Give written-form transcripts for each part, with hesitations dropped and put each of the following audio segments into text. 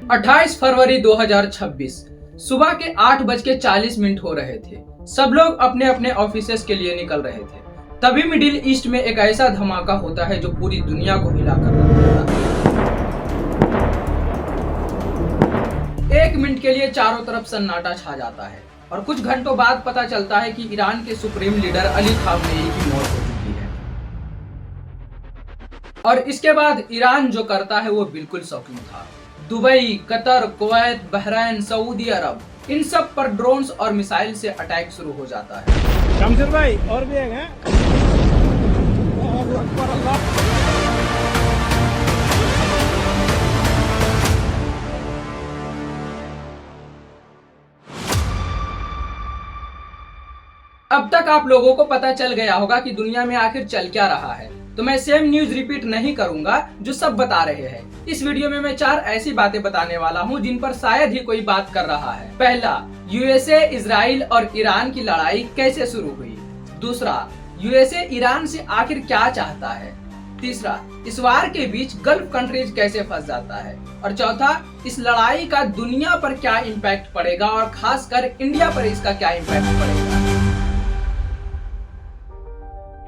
28 फरवरी 2026 सुबह के 8:40 हो रहे थे। सब लोग अपने अपने ऑफिसेस के लिए निकल रहे थे। तभी मिडिल ईस्ट में एक ऐसा धमाका होता है जो पूरी दुनिया को हिला कर रख देता है। 1 मिनट के लिए चारों तरफ सन्नाटा छा जाता है और कुछ घंटों बाद पता चलता है कि ईरान के सुप्रीम लीडर अली खामनेई की मौत हो चुकी है। और इसके बाद ईरान जो करता है वो बिल्कुल शॉकिंग था। Dubai, Qatar, Kuwait, Bahrain, Saudi Arabia, इन सब पर ड्रोन्स और मिसाइल से अटैक शुरू हो जाता है। शमशेर भाई और भी एक हैं। अब तक आप लोगों को पता चल गया होगा कि दुनिया में आखिर चल क्या रहा है, तो मैं सेम न्यूज रिपीट नहीं करूंगा जो सब बता रहे हैं। इस वीडियो में मैं 4 ऐसी बातें बताने वाला हूं जिन पर शायद ही कोई बात कर रहा है। पहला, यूएसए, इजराइल और ईरान की लड़ाई कैसे शुरू हुई। दूसरा, यूएसए ईरान से आखिर क्या चाहता है। तीसरा, इस वार के बीच गल्फ कंट्रीज कैसे फंस जाता है। और चौथा, इस लड़ाई का दुनिया पर क्या इम्पैक्ट पड़ेगा और खासकर इंडिया पर इसका क्या इम्पैक्ट पड़ेगा।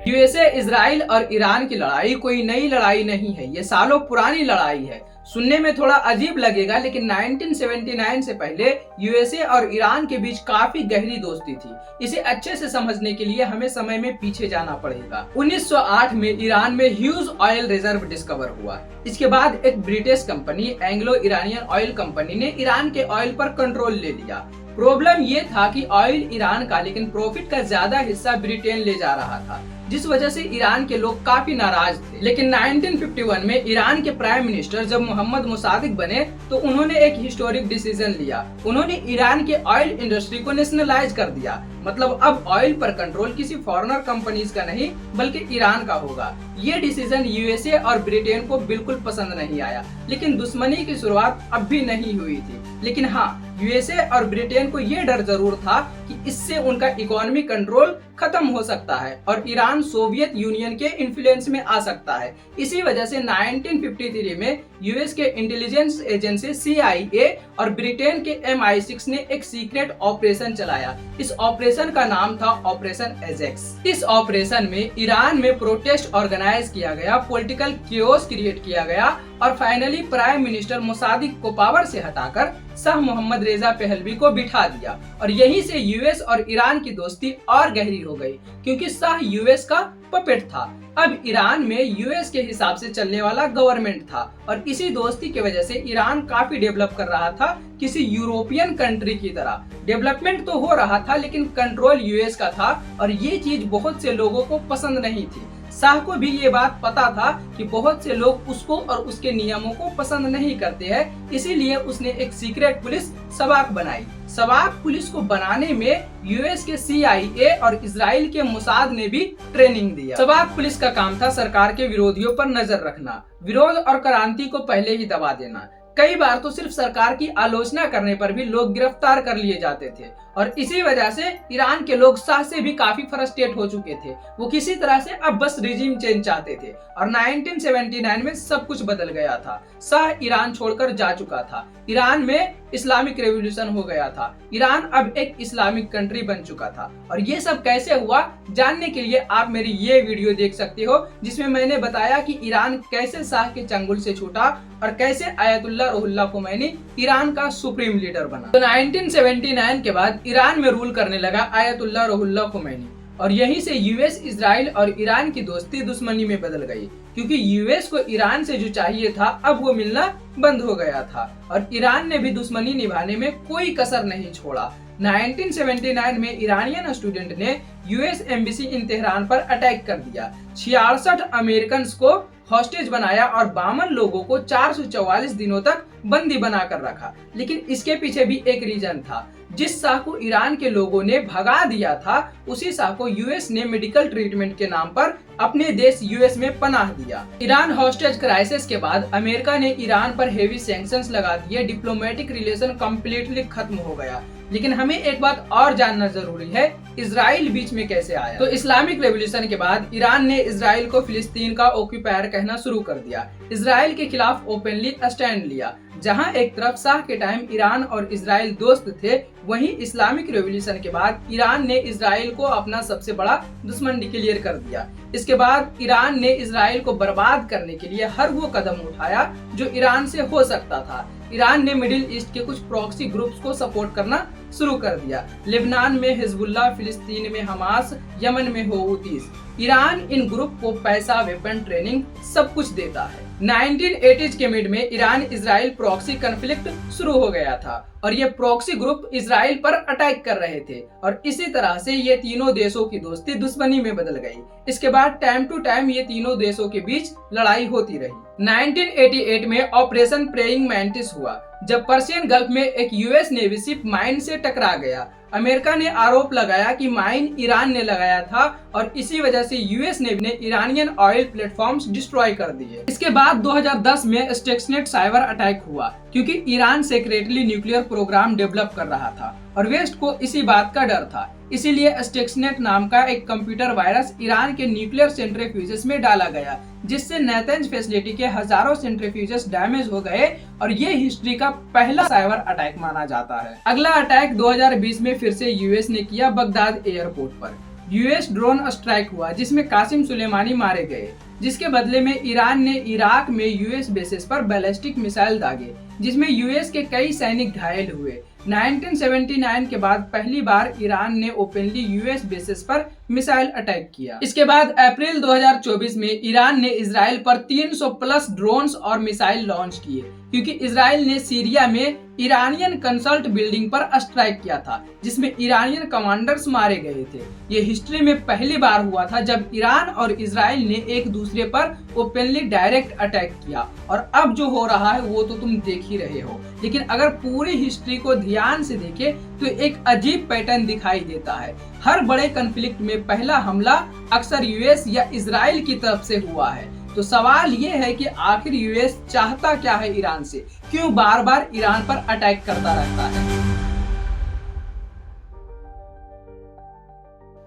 यूएसए, इजराइल और ईरान की लड़ाई कोई नई लड़ाई नहीं है, ये सालों पुरानी लड़ाई है। सुनने में थोड़ा अजीब लगेगा, लेकिन 1979 से पहले यूएसए और ईरान के बीच काफी गहरी दोस्ती थी। इसे अच्छे से समझने के लिए हमें समय में पीछे जाना पड़ेगा। 1908 में ईरान में ह्यूज ऑयल रिजर्व डिस्कवर हुआ। इसके बाद एक British company Anglo Iranian oil company ने ईरान के ऑयल पर कंट्रोल ले लिया। प्रॉब्लम ये था कि ऑयल ईरान का, लेकिन प्रॉफिट का ज्यादा हिस्सा ब्रिटेन ले जा रहा था, जिस वजह से ईरान के लोग काफी नाराज थे। लेकिन 1951 में ईरान के प्राइम मिनिस्टर जब मोहम्मद मुसादिक बने तो उन्होंने एक हिस्टोरिक डिसीजन लिया। उन्होंने ईरान के ऑयल इंडस्ट्री को नेशनलाइज कर दिया। मतलब अब ऑयल पर कंट्रोल किसी फॉरेनर कंपनीज का नहीं बल्कि ईरान का होगा। ये डिसीजन यूएसए और ब्रिटेन को बिल्कुल पसंद नहीं आया, लेकिन दुश्मनी की शुरुआत अब भी नहीं हुई थी। लेकिन हाँ, यूएसए और ब्रिटेन को ये डर जरूर था कि इससे उनका इकोनॉमी कंट्रोल खत्म हो सकता है और ईरान सोवियत यूनियन के इन्फ्लुएंस में आ सकता है। इसी वजह से 1953 में यूएस के इंटेलिजेंस एजेंसी CIA और ब्रिटेन के MI6 ने एक सीक्रेट ऑपरेशन चलाया। इस ऑपरेशन का नाम था ऑपरेशन एजेक्स। इस ऑपरेशन में ईरान में प्रोटेस्ट ऑर्गेनाइज किया गया, पॉलिटिकल केओस क्रिएट किया गया और फाइनली प्राइम मिनिस्टर मुसादिक को पावर से हटाकर शाह मोहम्मद रेजा पहलवी को बिठा दिया। और यहीं से यूएस और ईरान की दोस्ती और गहरी हो गई, क्योंकि शाह यूएस का पपेट था। अब ईरान में यूएस के हिसाब से चलने वाला गवर्नमेंट था और इसी दोस्ती की वजह से ईरान काफी डेवलप कर रहा था, किसी यूरोपियन कंट्री की तरह। डेवलपमेंट तो हो रहा था, लेकिन कंट्रोल यूएस का था और ये चीज बहुत से लोगों को पसंद नहीं थी। शाह को भी ये बात पता था कि बहुत से लोग उसको और उसके नियमों को पसंद नहीं करते हैं, इसीलिए उसने एक सीक्रेट पुलिस सबाक बनाई। सबाक पुलिस को बनाने में यूएस के CIA और इजराइल के मोसाद ने भी ट्रेनिंग दिया। सबाक पुलिस का काम था सरकार के विरोधियों पर नजर रखना, विरोध और क्रांति को पहले ही दबा देना। कई बार तो सिर्फ सरकार की आलोचना करने पर भी लोग गिरफ्तार कर लिए जाते थे और इसी वजह से ईरान के लोग शाह से भी काफी फ्रस्ट्रेट हो चुके थे। वो किसी तरह से अब बस रिजीम चेंज चाहते थे और 1979 में सब कुछ बदल गया था। शाह ईरान छोड़कर जा चुका था। ईरान में इस्लामिक रेवोल्यूशन हो गया था। ईरान अब एक इस्लामिक कंट्री बन चुका था। और ये सब कैसे हुआ जानने के लिए आप मेरी ये वीडियो देख सकते हो, जिसमें मैंने बताया कि ईरान कैसे शाह के चंगुल से छूटा और कैसे आयतुल्लाह रुहुल्लाह खुमैनी ईरान का सुप्रीम लीडर बना। तो 1979 के बाद ईरान में रूल करने लगा आयतुल्लाह रुहुल्लाह खुमैनी और यहीं से यूएस, इजराइल और ईरान की दोस्ती दुश्मनी में बदल गई, क्योंकि यूएस को ईरान से जो चाहिए था अब वो मिलना बंद हो गया था और ईरान ने भी दुश्मनी निभाने में कोई कसर नहीं छोड़ा। 1979 में ईरानियन स्टूडेंट ने यूएस एम्बेसी इन तेहरान पर अटैक कर दिया। 66 अमेरिकन को हॉस्टेज बनाया और 52 लोगों को 444 दिनों तक बंदी बनाकर रखा। लेकिन इसके पीछे भी एक रीजन था। जिस शाह को ईरान के लोगों ने भगा दिया था, उसी शाह को यूएस ने मेडिकल ट्रीटमेंट के नाम पर अपने देश यूएस में पनाह दिया। ईरान हॉस्टेज क्राइसिस के बाद अमेरिका ने ईरान पर हेवी सैंक्शंस लगा दिए। डिप्लोमेटिक रिलेशन कम्प्लीटली खत्म हो गया। लेकिन हमें एक बात और जानना जरूरी है, इजराइल बीच में कैसे आया। तो इस्लामिक रेवोल्यूशन के बाद ईरान ने इजराइल को फिलिस्तीन का ऑक्यूपायर कहना शुरू कर दिया। इजराइल के खिलाफ ओपनली स्टैंड लिया। जहां एक तरफ शाह के टाइम ईरान और इजराइल दोस्त थे, वहीं इस्लामिक रेवोल्यूशन के बाद ईरान ने इजराइल को अपना सबसे बड़ा दुश्मन डिक्लेयर कर दिया। इसके बाद ईरान ने इजराइल को बर्बाद करने के लिए हर वो कदम उठाया जो ईरान से हो सकता था। ईरान ने मिडिल ईस्ट के कुछ प्रॉक्सी ग्रुप्स को सपोर्ट करना शुरू कर दिया। लेबनान में हिजबुल्लाह, फिलिस्तीन में हमास, यमन में हूतीस। ईरान इन ग्रुप को पैसा, वेपन, ट्रेनिंग सब कुछ देता है। 1980s के मिड में ईरान इजराइल प्रॉक्सी कॉन्फ्लिक्ट शुरू हो गया था और ये प्रॉक्सी ग्रुप इजराइल पर अटैक कर रहे थे और इसी तरह से ये तीनों देशों की दोस्ती दुश्मनी में बदल गई। इसके बाद टाइम टू टाइम ये तीनों देशों के बीच लड़ाई होती रही। 1988 में ऑपरेशन प्रेइंग मैंटिस हुआ, जब पर्शियन गल्फ में एक यूएस नेवी शिप माइन से टकरा गया। अमेरिका ने आरोप लगाया कि माइन ईरान ने लगाया था और इसी वजह से यूएस नेवी ने ईरानियन ऑयल प्लेटफॉर्म्स डिस्ट्रॉय कर दिए। इसके बाद 2010 में स्टक्सनेट साइबर अटैक हुआ, क्योंकि Iran secretly nuclear program develop कर रहा था और वेस्ट को इसी बात का डर था। इसीलिए स्टक्सनेट नाम का एक कंप्यूटर वायरस ईरान के न्यूक्लियर सेंट्रीफ्यूजेस में डाला गया, जिससे नेतंज फैसिलिटी के हजारों सेंट्रीफ्यूजेस डैमेज हो गए और ये हिस्ट्री का पहला साइबर अटैक माना जाता है। अगला अटैक 2020 में फिर से यूएस ने किया बगदाद एयरपोर्ट पर। यूएस ड्रोन स्ट्राइक हुआ जिसमें कासिम सुलेमानी मारे गए, जिसके बदले में ईरान ने इराक में यूएस बेसेस पर बैलिस्टिक मिसाइल दागे, जिसमें यूएस के कई सैनिक घायल हुए। 1979 के बाद पहली बार ईरान ने ओपनली यूएस बेसेस पर मिसाइल अटैक किया। इसके बाद अप्रैल 2024 में ईरान ने इजराइल पर 300 प्लस ड्रोन्स और मिसाइल लॉन्च किए, क्योंकि इजराइल ने सीरिया में ईरानियन कंसल्ट बिल्डिंग पर स्ट्राइक किया था, जिसमें ईरानियन कमांडर्स मारे गए थे। ये हिस्ट्री में पहली बार हुआ था जब ईरान और इजराइल ने एक दूसरे पर ओपनली डायरेक्ट अटैक किया, और अब जो हो रहा है वो तो तुम देख ही रहे हो। लेकिन अगर पूरी हिस्ट्री को ध्यान से देखें तो एक अजीब पैटर्न दिखाई देता है। हर बड़े कॉन्फ्लिक्ट में पहला हमला अक्सर यूएस या इजराइल की तरफ से हुआ है। तो सवाल ये है कि आखिर यूएस चाहता क्या है ईरान से, क्यों बार बार ईरान पर अटैक करता रहता है।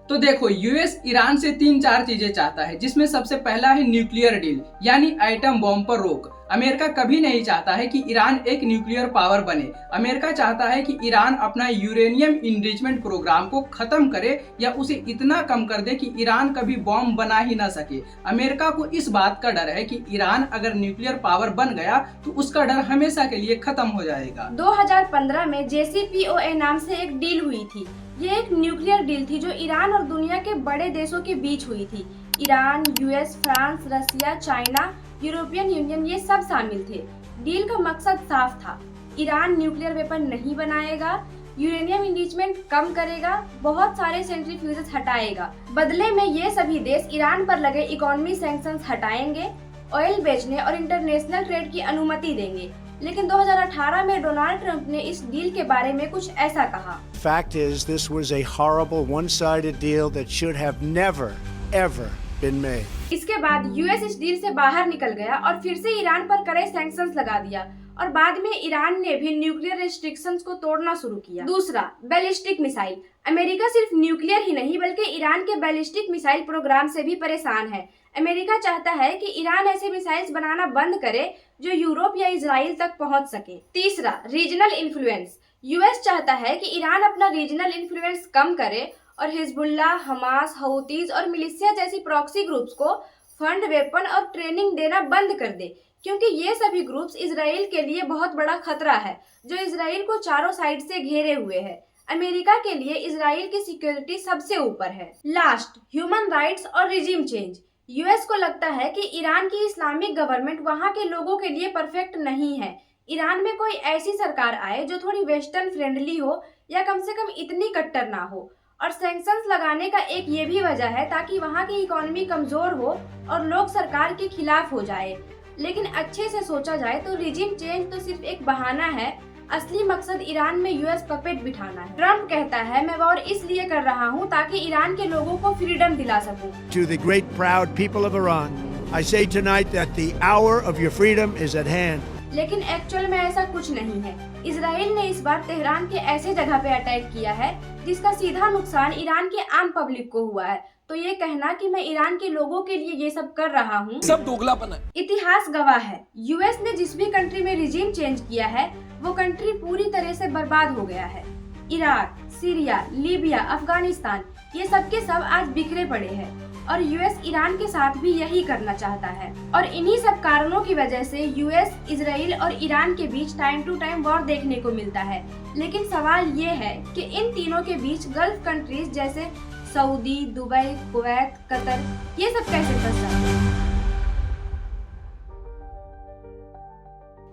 तो देखो, यूएस ईरान से 3-4 चीजें चाहता है, जिसमें सबसे पहला है न्यूक्लियर डील, यानी एटम बॉम्ब पर रोक। अमेरिका कभी नहीं चाहता है कि ईरान एक न्यूक्लियर पावर बने। अमेरिका चाहता है कि ईरान अपना यूरेनियम इनरिचमेंट प्रोग्राम को खत्म करे या उसे इतना कम कर दे कि ईरान कभी बॉम्ब बना ही ना सके। अमेरिका को इस बात का डर है कि ईरान अगर न्यूक्लियर पावर बन गया तो उसका डर हमेशा के लिए खत्म हो जाएगा। 2015 में JCPOA नाम से एक डील हुई थी। ये एक न्यूक्लियर डील थी जो ईरान और दुनिया के बड़े देशों के बीच हुई थी। ईरान, यूएस, फ्रांस, रसिया, चाइना, यूरोपियन यूनियन, ये सब शामिल थे। डील का मकसद साफ था, ईरान न्यूक्लियर वेपन नहीं बनाएगा, यूरेनियम इनरिचमेंट कम करेगा, बहुत सारे सेंट्रीफ्यूजेस हटाएगा। बदले में ये सभी देश ईरान पर लगे इकोनॉमी सैंक्शंस हटाएंगे, ऑयल बेचने और इंटरनेशनल ट्रेड की अनुमति देंगे। लेकिन 2018 में डोनाल्ड ट्रंप ने इस डील के बारे में कुछ ऐसा कहा। Fact is, this was a horrible one-sided deal that should have never, ever been made. इसके बाद यूएस इस डील से बाहर निकल गया और फिर से ईरान पर कड़े सैंक्शंस लगा दिया, और बाद में ईरान ने भी न्यूक्लियर रेस्ट्रिक्शंस को तोड़ना शुरू किया। दूसरा, बैलिस्टिक मिसाइल। अमेरिका सिर्फ न्यूक्लियर ही नहीं बल्कि ईरान के बैलिस्टिक मिसाइल प्रोग्राम से भी परेशान है। अमेरिका चाहता है कि ईरान ऐसे मिसाइल्स बनाना बंद करे जो यूरोप या इजराइल तक पहुंच सके। तीसरा, रीजनल इन्फ्लुएंस। यूएस चाहता है कि ईरान अपना रीजनल इन्फ्लुएंस कम करे और हिजबुल्लाह, हमास, हूतीज और मिलिशिया जैसी प्रॉक्सी ग्रुप्स को फंड, वेपन और ट्रेनिंग देना बंद कर दे, क्योंकि ये सभी ग्रुप्स इजराइल के लिए बहुत बड़ा खतरा है, जो इजराइल को चारों साइड से घेरे हुए है। अमेरिका के लिए इजराइल की सिक्योरिटी सबसे ऊपर है। लास्ट, ह्यूमन राइट्स और रिजीम चेंज। यूएस को लगता है कि ईरान की इस्लामिक गवर्नमेंट वहाँ के लोगों के लिए परफेक्ट नहीं है। ईरान में कोई ऐसी सरकार आए जो थोड़ी वेस्टर्न फ्रेंडली हो या कम से कम इतनी कट्टर ना हो। और सैंक्शंस लगाने का एक ये भी वजह है ताकि वहाँ की इकोनॉमी कमजोर हो और लोग सरकार के खिलाफ हो जाए। लेकिन अच्छे से सोचा जाए तो रिजीम चेंज तो सिर्फ एक बहाना है, असली मकसद ईरान में यूएस पपेट बिठाना है। ट्रंप कहता है, मैं वॉर इसलिए कर रहा हूँ ताकि ईरान के लोगों को फ्रीडम दिला सकूं। To the great proud people of Iran, I say tonight that the hour of your freedom is at hand. लेकिन एक्चुअल में ऐसा कुछ नहीं है। इजराइल ने इस बार तेहरान के ऐसे जगह पे अटैक किया है जिसका सीधा नुकसान ईरान के आम पब्लिक को हुआ है। तो ये कहना कि मैं ईरान के लोगों के लिए ये सब कर रहा हूँ, सब दोगलापन है। इतिहास गवाह है, यूएस ने जिस भी कंट्री में रिजीम चेंज किया है वो कंट्री पूरी तरह से बर्बाद हो गया है। इराक, सीरिया, लीबिया, अफगानिस्तान ये सब के सब आज बिखरे पड़े हैं और यूएस ईरान के साथ भी यही करना चाहता है। और इन्हीं सब कारणों की वजह से यूएस, इजराइल और ईरान के बीच टाइम टू टाइम वॉर देखने को मिलता है। लेकिन सवाल ये है कि इन तीनों के बीच गल्फ कंट्रीज जैसे सऊदी, दुबई, कुवैत, कतर ये सब कैसे फंस जाते हैं?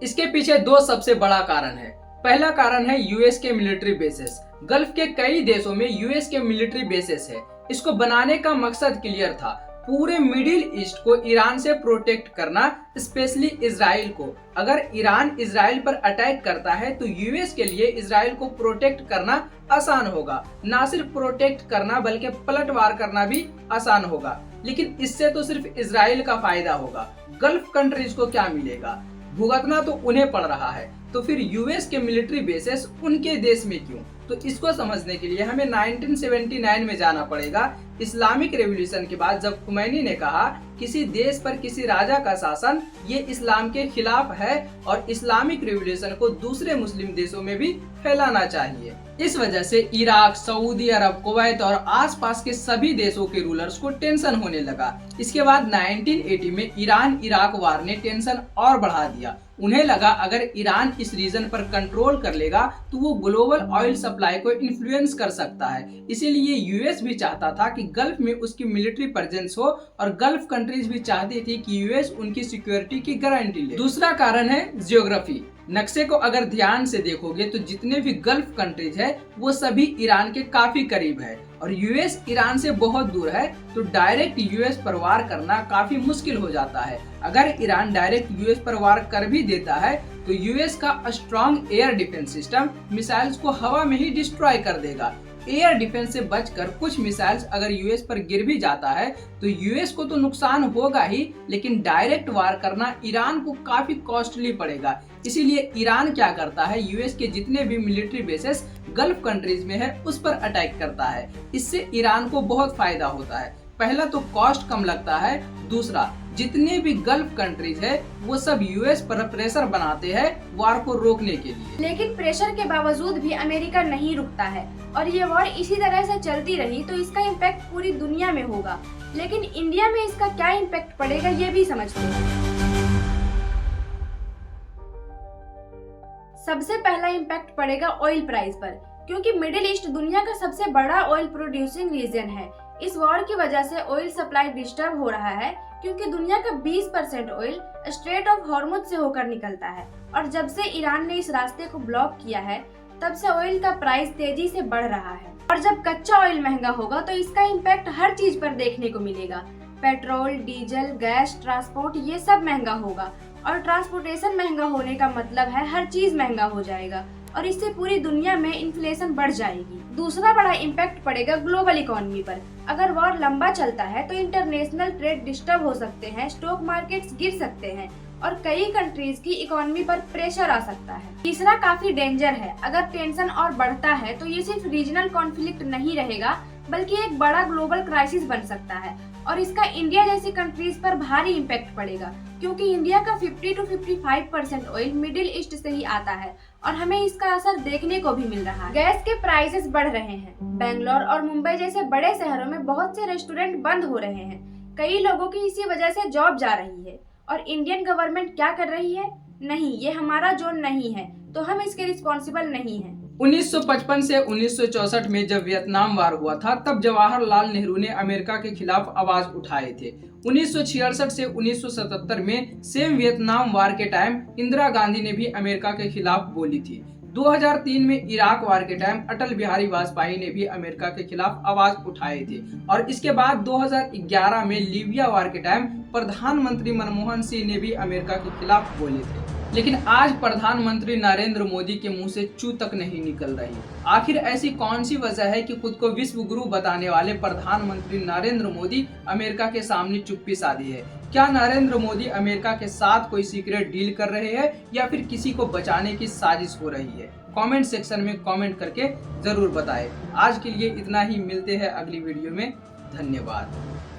इसके पीछे दो सबसे बड़ा कारण है। पहला कारण है यूएस के मिलिट्री बेसेस। गल्फ के कई देशों में यूएस के मिलिट्री बेसेस है। इसको बनाने का मकसद क्लियर था, पूरे मिडिल ईस्ट को ईरान से प्रोटेक्ट करना, स्पेशली इजराइल को। अगर ईरान इजराइल पर अटैक करता है तो यूएस के लिए इजराइल को प्रोटेक्ट करना आसान होगा। ना सिर्फ प्रोटेक्ट करना बल्कि पलटवार करना भी आसान होगा। लेकिन इससे तो सिर्फ इजराइल का फायदा होगा, गल्फ कंट्रीज को क्या मिलेगा? भुगतना तो उन्हें पड़ रहा है। तो फिर यूएस के मिलिट्री बेसेस उनके देश में क्यों? तो इसको समझने के लिए हमें 1979 में जाना पड़ेगा। इस्लामिक रेवोल्यूशन के बाद जब खुमैनी ने कहा किसी देश पर किसी राजा का शासन ये इस्लाम के खिलाफ है और इस्लामिक रेवोल्यूशन को दूसरे मुस्लिम देशों में भी फैलाना चाहिए। इस वजह से इराक, सऊदी अरब, कुवैत और आसपास के सभी देशों के रूलर्स को टेंशन होने लगा। इसके बाद 1980 में ईरान इराक वार ने टेंशन और बढ़ा दिया। उन्हें लगा अगर ईरान इस रीजन पर कंट्रोल कर लेगा तो वो ग्लोबल ऑयल सप्लाई को इन्फ्लुएंस कर सकता है। इसीलिए यूएस भी चाहता था कि गल्फ में उसकी मिलिट्री प्रेजेंस हो और गल्फ कंट्रीज भी चाहती थी कि यूएस उनकी सिक्योरिटी की गारंटी ले। दूसरा कारण है जियोग्राफी। नक्शे को अगर ध्यान से देखोगे तो जितने भी गल्फ कंट्रीज है वो सभी ईरान के काफी करीब है और यूएस ईरान से बहुत दूर है, तो डायरेक्ट यूएस पर वार करना काफी मुश्किल हो जाता है। अगर ईरान डायरेक्ट यूएस पर वार कर भी देता है तो यूएस का strong air defence system missiles को हवा में ही डिस्ट्रॉय कर देगा। एयर डिफेंस से बचकर कुछ मिसाइल्स अगर यूएस पर गिर भी जाता है तो यूएस को तो नुकसान होगा ही, लेकिन डायरेक्ट वार करना ईरान को काफी कॉस्टली पड़ेगा। इसीलिए ईरान क्या करता है, यूएस के जितने भी मिलिट्री बेसेस गल्फ कंट्रीज में है उस पर अटैक करता है। इससे ईरान को बहुत फायदा होता है। पहला तो कॉस्ट कम लगता है, दूसरा जितने भी गल्फ कंट्रीज है वो सब यूएस पर प्रेशर बनाते हैं वार को रोकने के लिए। लेकिन प्रेशर के बावजूद भी अमेरिका नहीं रुकता है और ये वॉर इसी तरह से चलती रही तो इसका इम्पैक्ट पूरी दुनिया में होगा। लेकिन इंडिया में इसका क्या इम्पैक्ट पड़ेगा ये भी समझते हैं। सबसे पहला इम्पैक्ट पड़ेगा ऑयल प्राइस पर, क्योंकि मिडिल ईस्ट दुनिया का सबसे बड़ा ऑयल प्रोड्यूसिंग रीजन है। इस वॉर की वजह से ऑयल सप्लाई डिस्टर्ब हो रहा है, क्योंकि दुनिया का 20% ऑयल स्ट्रेट ऑफ हॉर्मुज से होकर निकलता है और जब से ईरान ने इस रास्ते को ब्लॉक किया है तब से ऑयल का प्राइस तेजी से बढ़ रहा है। और जब कच्चा ऑयल महंगा होगा तो इसका इम्पैक्ट हर चीज पर देखने को मिलेगा। पेट्रोल, डीजल, गैस, ट्रांसपोर्ट ये सब महंगा होगा और ट्रांसपोर्टेशन महंगा होने का मतलब है हर चीज महंगा हो जाएगा और इससे पूरी दुनिया में इन्फ्लेशन बढ़ जाएगी। दूसरा बड़ा इम्पैक्ट पड़ेगा ग्लोबल इकोनॉमी पर। अगर वॉर लंबा चलता है तो इंटरनेशनल ट्रेड डिस्टर्ब हो सकते हैं, स्टॉक मार्केट्स गिर सकते हैं और कई कंट्रीज की इकोनॉमी पर प्रेशर आ सकता है। तीसरा काफी डेंजर है। अगर टेंशन और बढ़ता है तो ये सिर्फ रीजनल कॉन्फ्लिक्ट नहीं रहेगा बल्कि एक बड़ा ग्लोबल क्राइसिस बन सकता है और इसका इंडिया जैसी कंट्रीज पर भारी इम्पैक्ट पड़ेगा, क्योंकि इंडिया का 50 to 55% ऑयल मिडिल ईस्ट से ही आता है और हमें इसका असर देखने को भी मिल रहा है। गैस के प्राइसेस बढ़ रहे हैं। बेंगलोर और मुंबई जैसे बड़े शहरों में बहुत से रेस्टोरेंट बंद हो रहे हैं। कई लोगों की इसी वजह से जॉब जा रही है और इंडियन गवर्नमेंट क्या कर रही है? नहीं, ये हमारा जोन नहीं है तो हम इसके रिस्पॉन्सिबल नहीं है। 1955 से 1964 में जब वियतनाम वार हुआ था तब जवाहरलाल नेहरू ने अमेरिका के खिलाफ आवाज उठाए थे। 1966 से 1977 में सेम वियतनाम वार के टाइम इंदिरा गांधी ने भी अमेरिका के खिलाफ बोली थी। 2003 में इराक वार के टाइम अटल बिहारी वाजपेयी ने भी अमेरिका के खिलाफ आवाज उठाए थे और इसके बाद 2011 में लीबिया वार के टाइम प्रधानमंत्री मनमोहन सिंह ने भी अमेरिका के खिलाफ बोले थे। लेकिन आज प्रधानमंत्री नरेंद्र मोदी के मुंह से चू तक नहीं निकल रही। आखिर ऐसी कौन सी वजह है कि खुद को विश्व गुरु बताने वाले प्रधानमंत्री नरेंद्र मोदी अमेरिका के सामने चुप्पी साधी है? क्या नरेंद्र मोदी अमेरिका के साथ कोई सीक्रेट डील कर रहे हैं या फिर किसी को बचाने की साजिश हो रही है? कमेंट सेक्शन में कमेंट करके जरूर बताएं। आज के लिए इतना ही, मिलते हैं अगली वीडियो में। धन्यवाद।